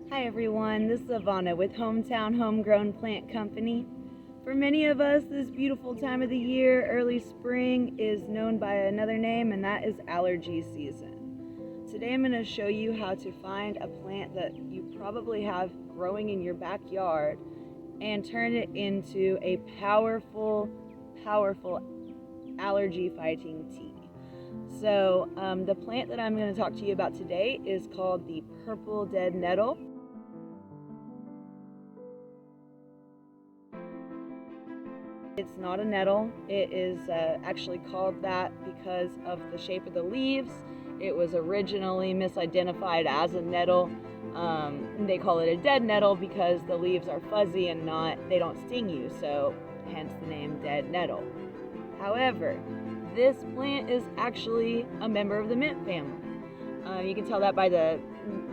Hi everyone, this is Ivana with Hometown Homegrown Plant Company. For many of us, this beautiful time of the year, early spring, is known by another name, and that is allergy season. Today I'm going to show you how to find a plant that you probably have growing in your backyard and turn it into a powerful allergy fighting tea. So the plant that I'm going to talk to you about today is called the purple dead nettle. It's not a nettle. It is actually called that because of the shape of the leaves. It was originally misidentified as a nettle. They call it a dead nettle because the leaves are fuzzy and they don't sting you, so hence the name dead nettle. However, this plant is actually a member of the mint family. You can tell that by the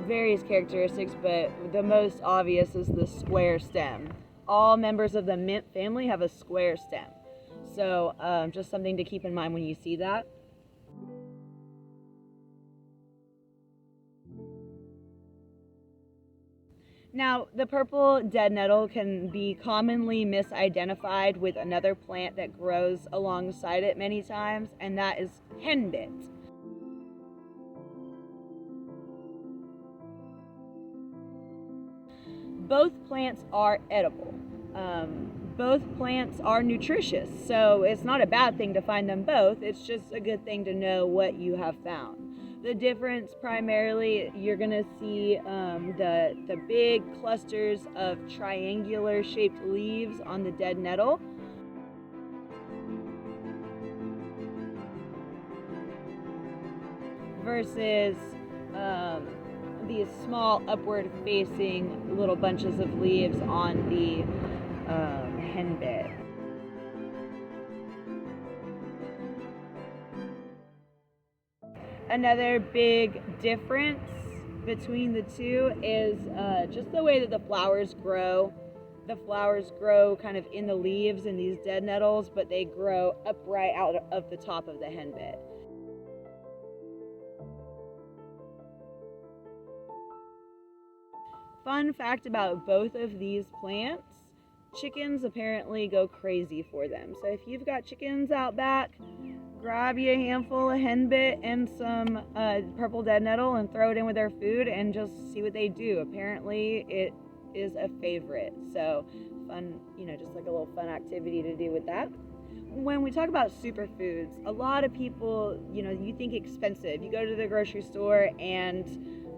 various characteristics, but the most obvious is the square stem. All members of the mint family have a square stem. So just something to keep in mind when you see that. Now, the purple dead nettle can be commonly misidentified with another plant that grows alongside it many times, and that is henbit. Both plants are edible. Both plants are nutritious, so it's not a bad thing to find them both. It's just a good thing to know what you have found. The difference primarily, you're going to see the big clusters of triangular shaped leaves on the dead nettle. Versus these small upward facing little bunches of leaves on the henbit. Another big difference between the two is just the way that the flowers grow. The flowers grow kind of in the leaves in these dead nettles, but they grow upright out of the top of the henbit. Fun fact about both of these plants, chickens apparently go crazy for them. So if you've got chickens out back, grab you a handful of henbit and some purple dead nettle and throw it in with their food and just see what they do. Apparently it is a favorite. So fun, just like a little fun activity to do with that. When we talk about superfoods, a lot of people, you think expensive. You go to the grocery store and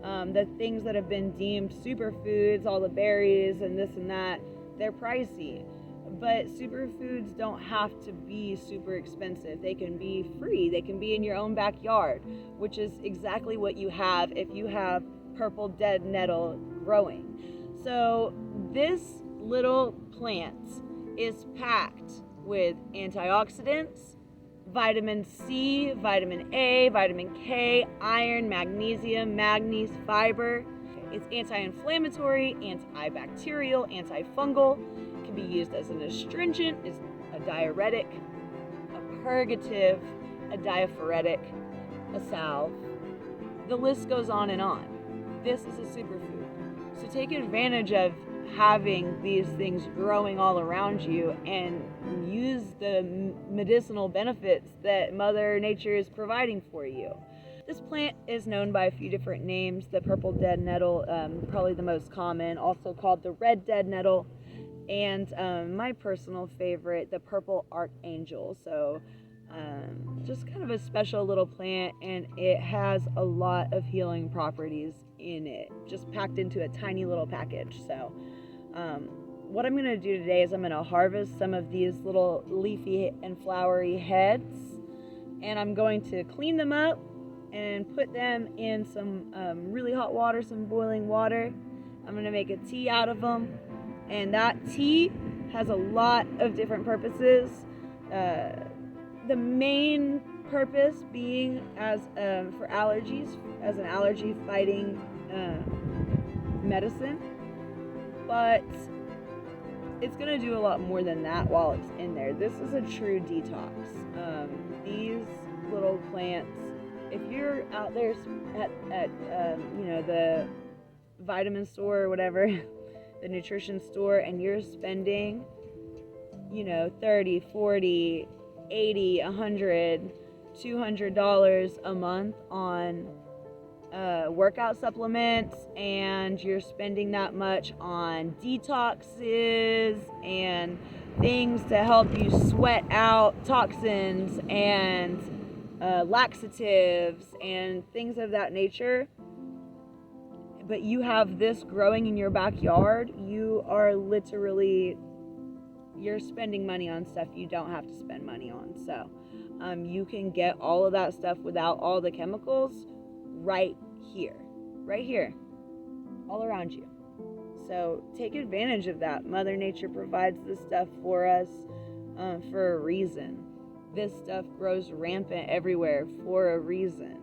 the things that have been deemed superfoods, all the berries and this and that, they're pricey. But superfoods don't have to be super expensive. They can be free. They can be in your own backyard, which is exactly what you have if you have purple dead nettle growing. So this little plant is packed with antioxidants, vitamin C, vitamin A, vitamin K, iron, magnesium, manganese, fiber. It's anti-inflammatory, antibacterial, antifungal. It can be used as an astringent, as a diuretic, a purgative, a diaphoretic, a salve. The list goes on and on. This is a superfood. So take advantage of having these things growing all around you and use the medicinal benefits that Mother Nature is providing for you. This plant is known by a few different names. The purple dead nettle, probably the most common, also called the red dead nettle, and my personal favorite, the purple archangel. So just kind of a special little plant, and it has a lot of healing properties in it, just packed into a tiny little package. So what I'm going to do today is I'm going to harvest some of these little leafy and flowery heads, and I'm going to clean them up and put them in some really hot water, some boiling water. I'm going to make a tea out of them, and that tea has a lot of different purposes. The main purpose being as for allergies, as an allergy fighting medicine, but it's going to do a lot more than that while it's in there. This is a true detox. These little plants, if you're out there at the vitamin store or whatever, the nutrition store, and you're spending, $30, $40, $80, $100, $200 a month on workout supplements, and you're spending that much on detoxes and things to help you sweat out toxins and laxatives and things of that nature, but you have this growing in your backyard, you're spending money on stuff you don't have to spend money on. So you can get all of that stuff without all the chemicals right here, all around you. So take advantage of that. Mother Nature provides this stuff for us for a reason. This stuff grows rampant everywhere for a reason.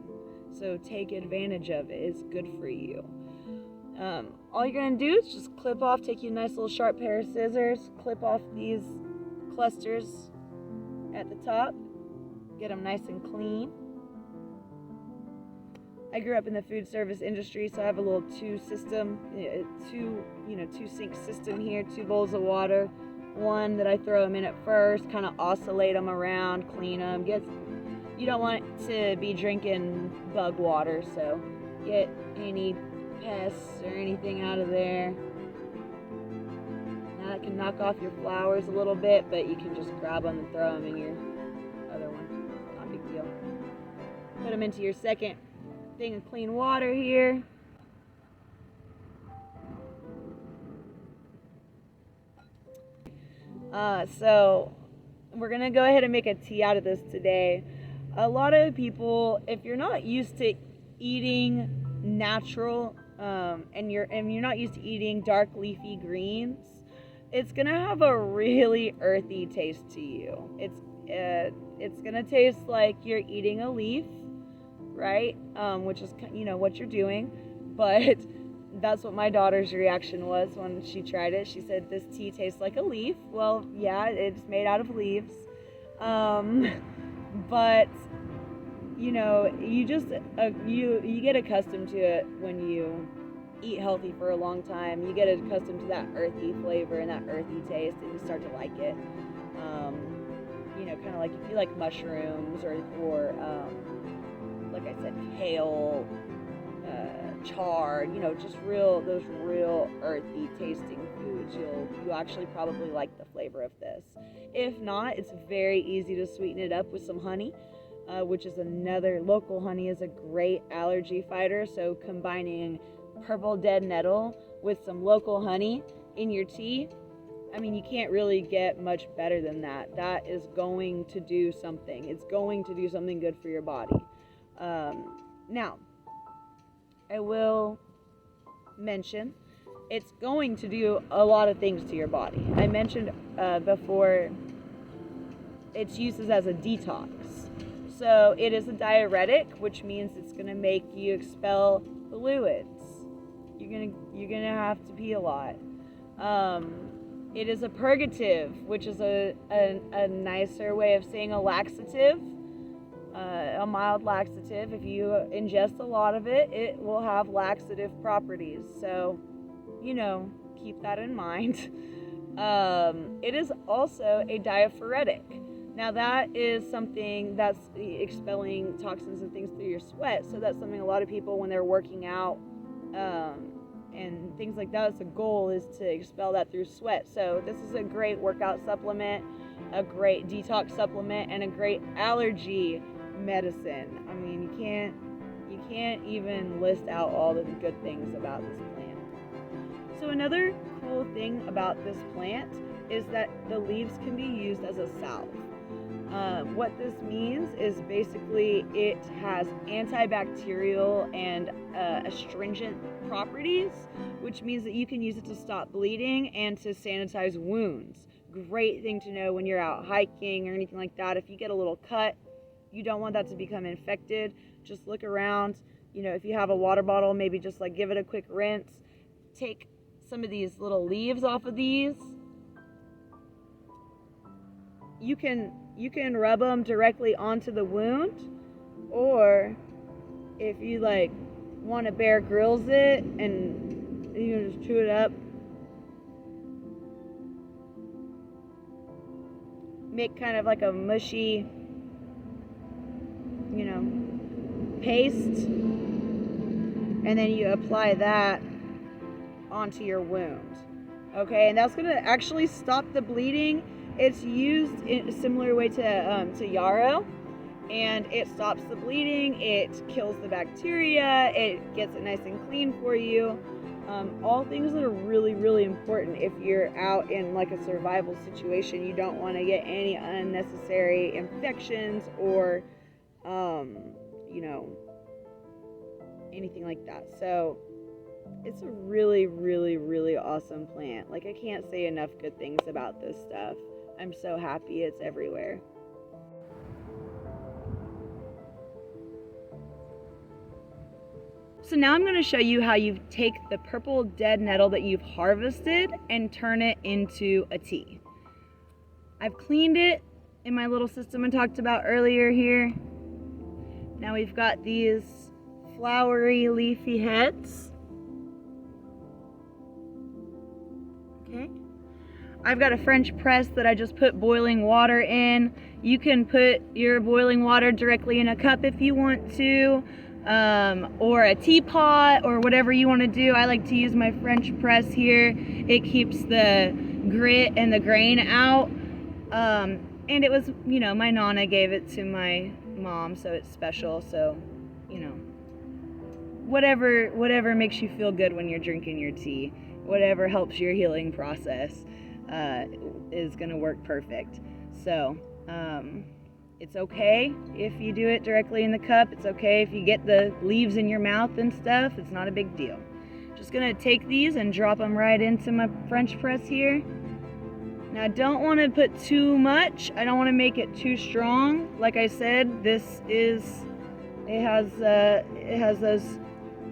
So take advantage of it. It's good for you. All you're going to do is just take you a nice little sharp pair of scissors, clip off these clusters at the top, get them nice and clean. I grew up in the food service industry, so I have a little two sink system here, 2 bowls of water. One that I throw them in at first, kind of oscillate them around, clean them. You don't want to be drinking bug water, so get any pests or anything out of there. Now that can knock off your flowers a little bit, but you can just grab them and throw them in your other one. Not a big deal. Put them into your second thing of clean water here. So we're gonna go ahead and make a tea out of this today. A lot of people, if you're not used to eating natural, and you're not used to eating dark leafy greens, it's gonna have a really earthy taste to you. It's gonna taste like you're eating a leaf, right? Which is what you're doing, but that's what my daughter's reaction was when she tried it. She said, "This tea tastes like a leaf." Well, yeah, it's made out of leaves. But you just you get accustomed to it when you eat healthy for a long time. You get accustomed to that earthy flavor and that earthy taste, and you start to like it. Kind of like if you like mushrooms or like I said, kale, chard, just those real earthy tasting foods. You'll actually probably like the flavor of this. If not, it's very easy to sweeten it up with some honey, which is local honey is a great allergy fighter. So combining purple dead nettle with some local honey in your tea, you can't really get much better than that. That is going to do something. It's going to do something good for your body. Now, I will mention it's going to do a lot of things to your body. I mentioned before its uses as a detox. So it is a diuretic, which means it's going to make you expel fluids. You're gonna have to pee a lot. It is a purgative, which is a nicer way of saying a laxative. A mild laxative. If you ingest a lot of it, it will have laxative properties. So, keep that in mind. It is also a diaphoretic. Now that is something that's expelling toxins and things through your sweat. So that's something a lot of people, when they're working out and things like that, it's a goal is to expel that through sweat. So this is a great workout supplement, a great detox supplement, and a great allergy medicine. You can't even list out all the good things about this plant. So another cool thing about this plant is that the leaves can be used as a salve. What this means is basically it has antibacterial and astringent properties, which means that you can use it to stop bleeding and to sanitize wounds. Great thing to know when you're out hiking or anything like that. If you get a little cut, you don't want that to become infected. Just look around. If you have a water bottle, maybe just give it a quick rinse. Take some of these little leaves off of these. You can rub them directly onto the wound, or if you want to Bear Grylls it and You can just chew it up. Make kind of like a mushy, paste. And then you apply that onto your wound. Okay, and that's gonna actually stop the bleeding. It's used in a similar way to yarrow, and it stops the bleeding. It kills the bacteria. It gets it nice and clean for you. All things that are really, really important if you're out in like a survival situation. You don't want to get any unnecessary infections or, anything like that. So it's a really, really, really awesome plant. Like, I can't say enough good things about this stuff. I'm so happy it's everywhere. So now I'm going to show you how you take the purple dead nettle that you've harvested and turn it into a tea. I've cleaned it in my little system I talked about earlier here. Now we've got these flowery leafy heads. Okay. I've got a French press that I just put boiling water in. You can put your boiling water directly in a cup if you want to. Or a teapot, or whatever you want to do. I like to use my French press here. It keeps the grit and the grain out. And it was, my Nana gave it to my mom, so it's special. So, whatever makes you feel good when you're drinking your tea, whatever helps your healing process, is gonna work perfect. So, it's okay if you do it directly in the cup. It's okay if you get the leaves in your mouth and stuff. It's not a big deal. Just gonna take these and drop them right into my French press here. Now I don't want to put too much. I don't want to make it too strong. Like I said, it has those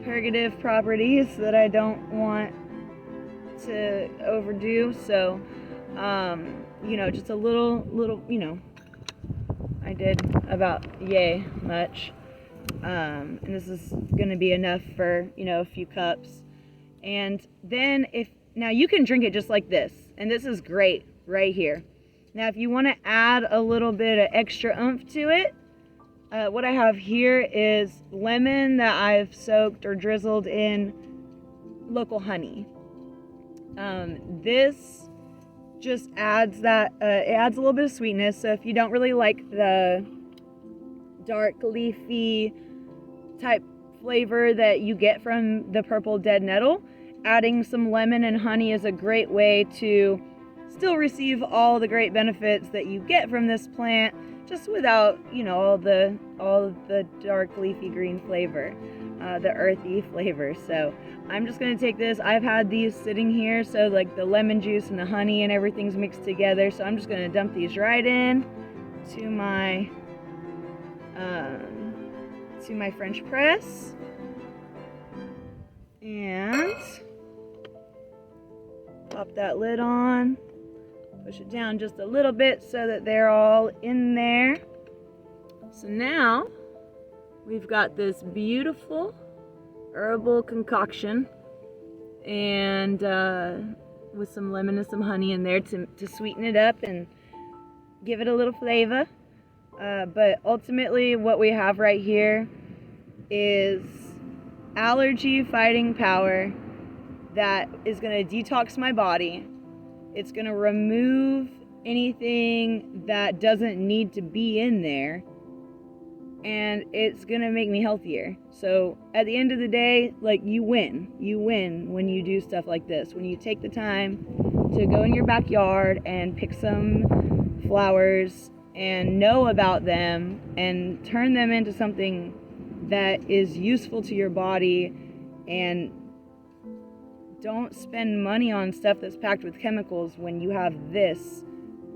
purgative properties that I don't want to overdo. So, just a little, I did about yay much. And this is going to be enough for, a few cups. And then now you can drink it just like this. And this is great right here. Now, if you want to add a little bit of extra oomph to it, what I have here is lemon that I've soaked or drizzled in local honey. This just adds that, it adds a little bit of sweetness. So if you don't really like the dark leafy type flavor that you get from the purple dead nettle, adding some lemon and honey is a great way to still receive all the great benefits that you get from this plant, just without, all the dark leafy green flavor, the earthy flavor. So I'm just going to take this. I've had these sitting here, so like the lemon juice and the honey and everything's mixed together. So I'm just going to dump these right in to my French press. And pop that lid on. Push it down just a little bit so that they're all in there. So now we've got this beautiful herbal concoction, and with some lemon and some honey in there to sweeten it up and give it a little flavor. But ultimately what we have right here is allergy fighting power that is going to detox my body. It's going to remove anything that doesn't need to be in there, and it's going to make me healthier. So at the end of the day, like, you win when you do stuff like this. When you take the time to go in your backyard and pick some flowers and know about them and turn them into something that is useful to your body, and don't spend money on stuff that's packed with chemicals when you have this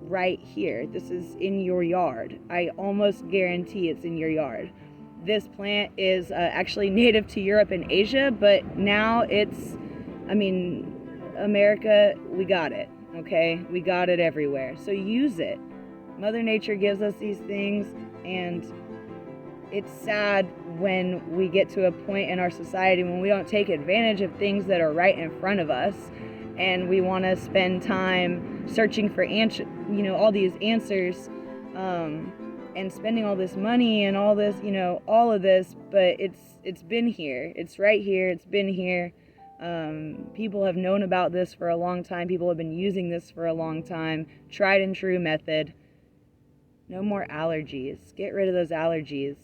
right here. This is in your yard. I almost guarantee it's in your yard. This plant is actually native to Europe and Asia, but now America, we got it, okay? We got it everywhere. So use it. Mother Nature gives us these things, and it's sad when we get to a point in our society when we don't take advantage of things that are right in front of us, and we want to spend time searching for all these answers, and spending all this money and all this, all of this, but it's been here. It's right here. It's been here. People have known about this for a long time. People have been using this for a long time. Tried and true method. No more allergies. Get rid of those allergies.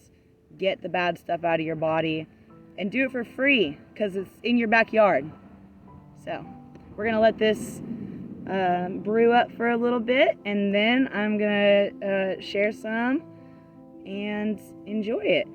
Get the bad stuff out of your body, and do it for free because it's in your backyard. So we're going to let this brew up for a little bit, and then I'm going to share some and enjoy it.